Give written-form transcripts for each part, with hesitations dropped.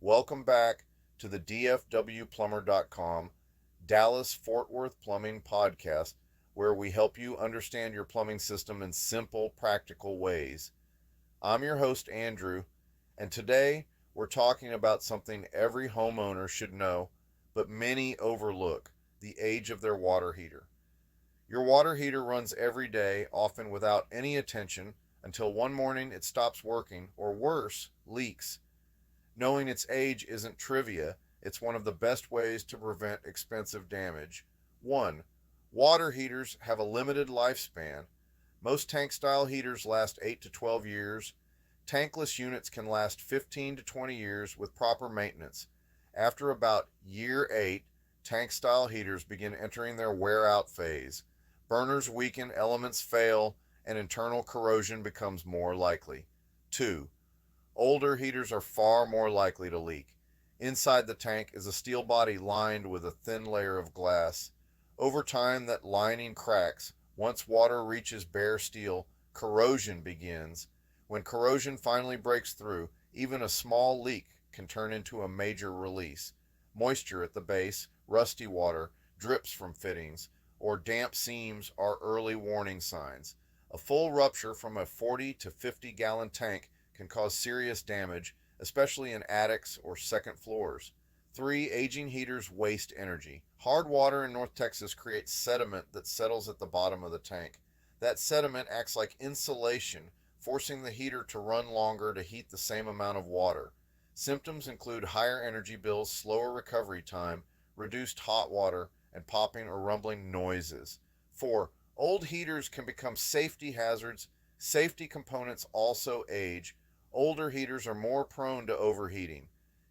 Welcome back to the DFWplumber.com Dallas Fort Worth Plumbing Podcast, where we help you understand your plumbing system in simple, practical ways. I'm your host, Andrew, and today we're talking about something every homeowner should know, but many overlook: the age of their water heater. Your water heater runs every day, often without any attention, until one morning it stops working, or worse, leaks. Knowing its age isn't trivia, it's one of the best ways to prevent expensive damage. 1. Water heaters have a limited lifespan. Most tank style heaters last 8 to 12 years. Tankless units can last 15 to 20 years with proper maintenance. After about year 8, tank style heaters begin entering their wear out phase. Burners weaken, elements fail, and internal corrosion becomes more likely. 2. Older heaters are far more likely to leak. Inside the tank is a steel body lined with a thin layer of glass. Over time, that lining cracks. Once water reaches bare steel, corrosion begins. When corrosion finally breaks through, even a small leak can turn into a major release. Moisture at the base, rusty water, drips from fittings, or damp seams are early warning signs. A full rupture from a 40 to 50 gallon tank can cause serious damage, especially in attics or second floors. 3. Aging heaters waste energy. Hard water in North Texas creates sediment that settles at the bottom of the tank. That sediment acts like insulation, forcing the heater to run longer to heat the same amount of water. Symptoms include higher energy bills, slower recovery time, reduced hot water, and popping or rumbling noises. 4. Old heaters can become safety hazards. Safety components also age. Older heaters are more prone to overheating.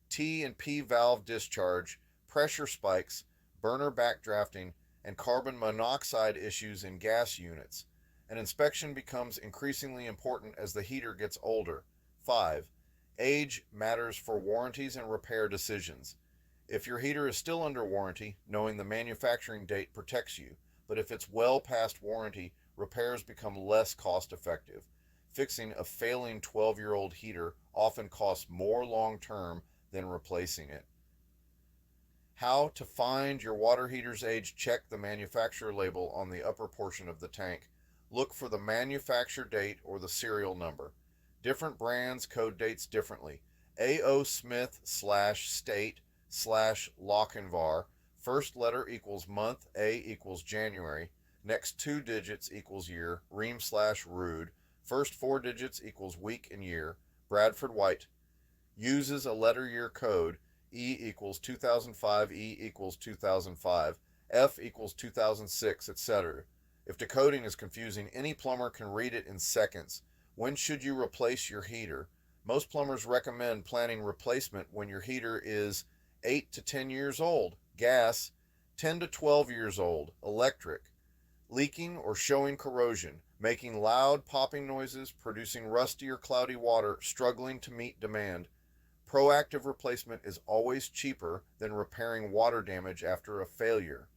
T and P valve discharge, pressure spikes, burner backdrafting, and carbon monoxide issues in gas units. An inspection becomes increasingly important as the heater gets older. 5. Age matters for warranties and repair decisions. If your heater is still under warranty, knowing the manufacturing date protects you, but if it's well past warranty, repairs become less cost effective. Fixing a failing 12-year-old heater often costs more long-term than replacing it. How to find your water heater's age: check the manufacturer label on the upper portion of the tank. Look for the manufacturer date or the serial number. Different brands code dates differently. A.O. Smith /state /Lochinvar. First letter equals month, A equals January. Next 2 digits equals year, Ream/Rude. First 4 digits equals week and year. Bradford White uses a letter year code. E equals 2005, E equals 2005, F equals 2006, etc. If decoding is confusing, any plumber can read it in seconds. When should you replace your heater? Most plumbers recommend planning replacement when your heater is 8 to 10 years old. Gas, 10 to 12 years old. Electric, leaking or showing corrosion, making loud popping noises, producing rusty or cloudy water, struggling to meet demand. Proactive replacement is always cheaper than repairing water damage after a failure.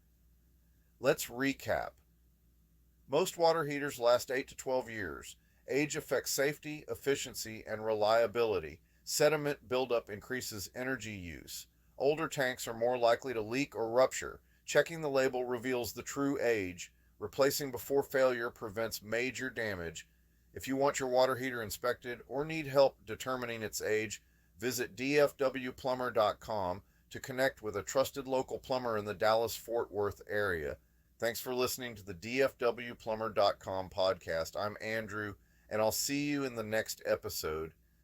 Let's recap. Most water heaters last 8 to 12 years. Age affects safety, efficiency, and reliability. Sediment buildup increases energy use. Older tanks are more likely to leak or rupture. Checking the label reveals the true age. Replacing before failure prevents major damage. If you want your water heater inspected or need help determining its age, visit DFWplumber.com to connect with a trusted local plumber in the Dallas-Fort Worth area. Thanks for listening to the DFWplumber.com podcast. I'm Andrew, and I'll see you in the next episode.